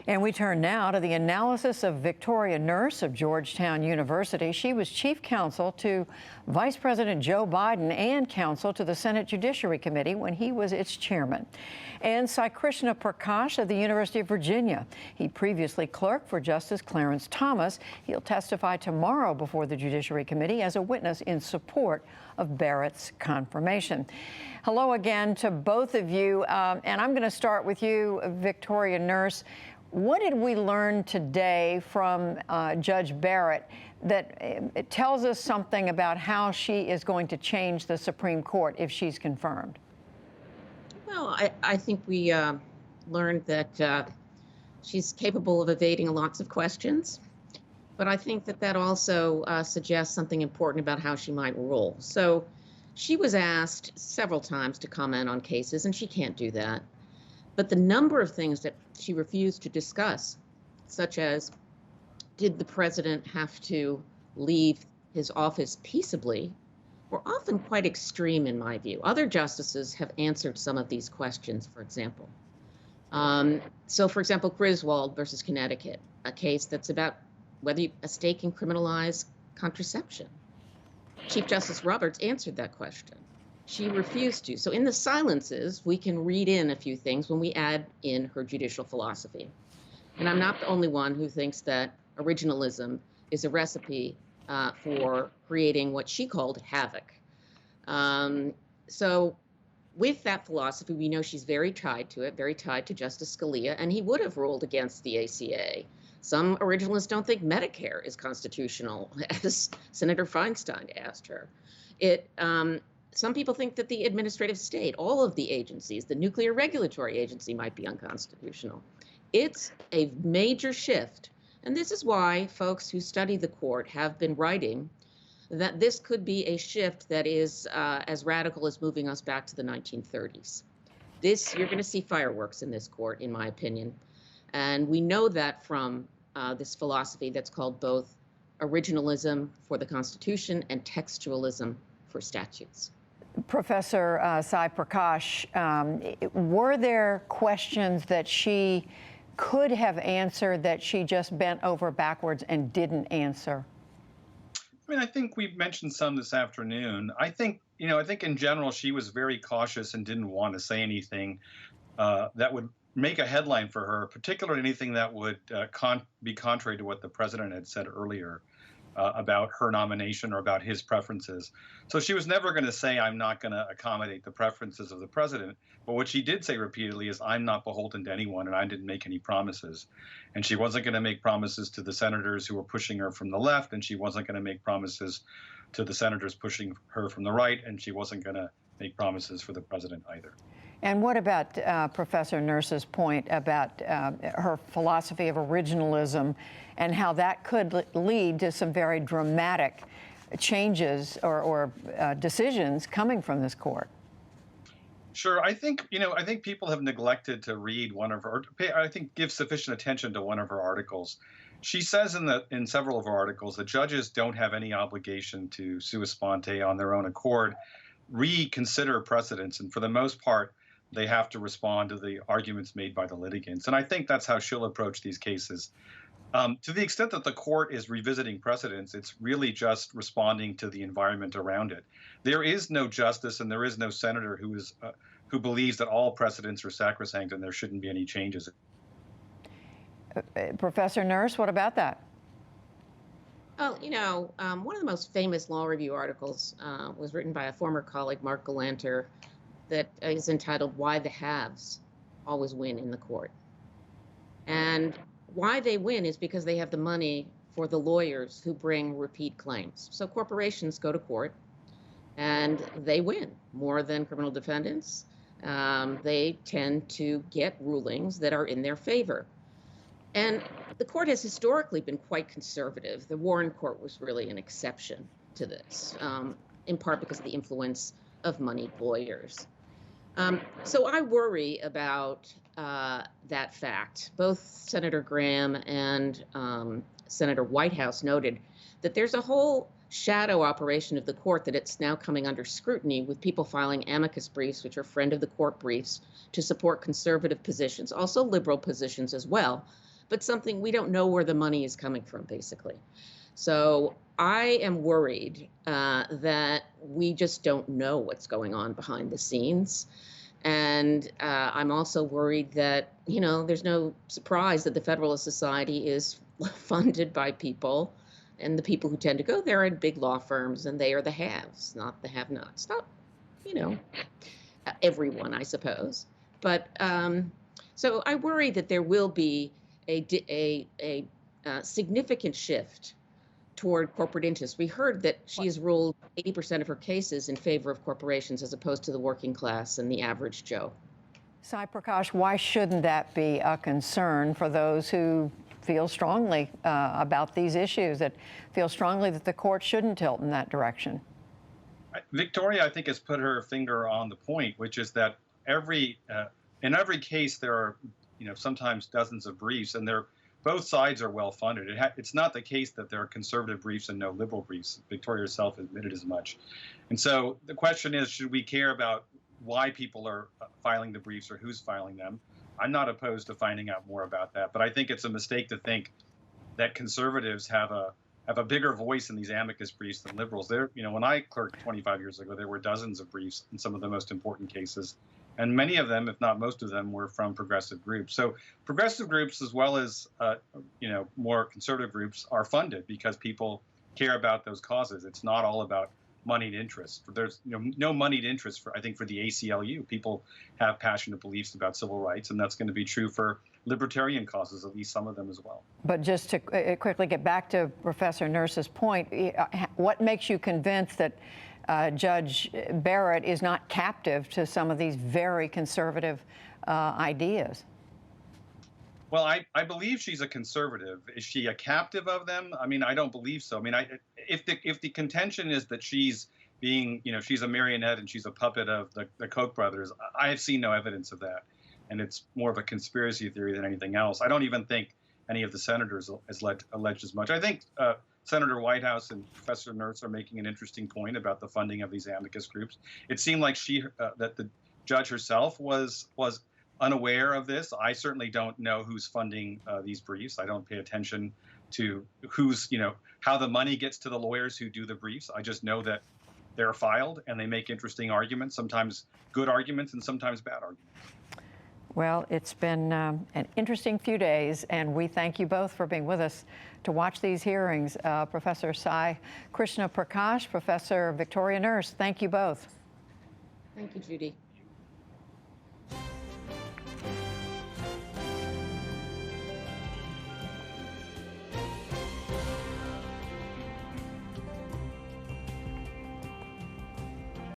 And we turn now to the analysis of Victoria Nourse of Georgetown University. She was chief counsel to Vice President Joe Biden and counsel to the Senate Judiciary Committee when he was its chairman. And Saikrishna Prakash of the University of Virginia. He previously clerked for Justice Clarence Thomas. He'll testify tomorrow before the Judiciary Committee as a witness in support of Barrett's confirmation. Hello again to both of you. And I'm going to start with you, Victoria Nourse. What did we learn today from Judge Barrett that it tells us something about how she is going to change the Supreme Court if she's confirmed? Well, I think we learned that she's capable of evading lots of questions, but I think that also suggests something important about how she might rule. So she was asked several times to comment on cases, and she can't do that. But the number of things that she refused to discuss, such as, did the president have to leave his office peaceably, were often quite extreme in my view. Other justices have answered some of these questions, for example. So, for example, Griswold versus Connecticut, a case that's about whether a state can criminalize contraception. Chief Justice Roberts answered that question. She refused to. So in the silences, we can read in a few things when we add in her judicial philosophy. And I'm not the only one who thinks that originalism is a recipe for creating what she called havoc. So with that philosophy, we know she's very tied to it, very tied to Justice Scalia, and he would have ruled against the ACA. Some originalists don't think Medicare is constitutional, as Senator Feinstein asked her. Some people think that the administrative state, all of the agencies, the Nuclear Regulatory Agency might be unconstitutional. It's a major shift. And this is why folks who study the court have been writing that this could be a shift that is as radical as moving us back to the 1930s. You're going to see fireworks in this court, in my opinion. And we know that from this philosophy that's called both originalism for the Constitution and textualism for statutes. Professor Sai Prakash, were there questions that she could have answered that she just bent over backwards and didn't answer? I mean, I think we mentioned some this afternoon. I think in general, she was very cautious and didn't want to say anything that would make a headline for her, particularly anything that would be contrary to what the president had said earlier about her nomination or about his preferences. So she was never going to say, I'm not going to accommodate the preferences of the president. But what she did say repeatedly is, I'm not beholden to anyone, and I didn't make any promises. And she wasn't going to make promises to the senators who were pushing her from the left, and she wasn't going to make promises to the senators pushing her from the right, and she wasn't going to make promises for the president either. And what about Professor Nourse's point about her philosophy of originalism and how that could lead to some very dramatic changes or decisions coming from this court? Sure. I think people have neglected to read give sufficient attention to one of her articles. She says in several of her articles that judges don't have any obligation to sua sponte on their own accord, reconsider precedents, and for the most part, they have to respond to the arguments made by the litigants. And I think that's how she'll approach these cases. To the extent that the court is revisiting precedents, it's really just responding to the environment around it. There is no justice and there is no senator who believes that all precedents are sacrosanct and there shouldn't be any changes. Professor Nourse, what about that? Well, one of the most famous law review articles was written by a former colleague, Mark Galanter, that is entitled "Why the Haves Always Win in the Court." And why they win is because they have the money for the lawyers who bring repeat claims. So corporations go to court and they win more than criminal defendants. They tend to get rulings that are in their favor. And the court has historically been quite conservative. The Warren Court was really an exception to this, in part because of the influence of moneyed lawyers. So I worry about that fact. Both Senator Graham and Senator Whitehouse noted that there's a whole shadow operation of the court that it's now coming under scrutiny, with people filing amicus briefs, which are friend of the court briefs, to support conservative positions, also liberal positions as well, but something we don't know where the money is coming from, basically. So I am worried that we just don't know what's going on behind the scenes. And I'm also worried that, there's no surprise that the Federalist Society is funded by people, and the people who tend to go there are in big law firms, and they are the haves, not the have-nots. Not, everyone, I suppose. But so I worry that there will be a significant shift toward corporate interests. We heard that she has ruled 80% of her cases in favor of corporations as opposed to the working class and the average Joe. Prakash, why shouldn't that be a concern for those who feel strongly about these issues, that feel strongly that the court shouldn't tilt in that direction? Victoria, I think, has put her finger on the point, which is that in every case there are, sometimes dozens of briefs, and both sides are well funded. It's not the case that there are conservative briefs and no liberal briefs. Victoria herself admitted as much. And so the question is, should we care about why people are filing the briefs or who's filing them? I'm not opposed to finding out more about that, but I think it's a mistake to think that conservatives have a bigger voice in these amicus briefs than liberals. When I clerked 25 years ago, there were dozens of briefs in some of the most important cases. And many of them, if not most of them, were from progressive groups. So progressive groups, as well as more conservative groups, are funded because people care about those causes. It's not all about moneyed interest. There's no moneyed interest for the ACLU. People have passionate beliefs about civil rights, and that's going to be true for libertarian causes, at least some of them as well. But just to quickly get back to Professor Nourse's point, what makes you convinced that Judge Barrett is not captive to some of these very conservative ideas? Well, I believe she's a conservative. Is she a captive of them? I mean, I don't believe so. I mean, if the contention is that she's being, she's a marionette and she's a puppet of the Koch brothers, I have seen no evidence of that. And it's more of a conspiracy theory than anything else. I don't even think any of the senators has alleged as much. I think Senator Whitehouse and Professor Nourse are making an interesting point about the funding of these amicus groups. It seemed like that the judge herself was unaware of this. I certainly don't know who's funding these briefs. I don't pay attention to how the money gets to the lawyers who do the briefs. I just know that they're filed and they make interesting arguments, sometimes good arguments and sometimes bad arguments. Well, it's been an interesting few days, and we thank you both for being with us to watch these hearings. Professor Saikrishna Prakash, Professor Victoria Nourse, thank you both. Thank you, Judy.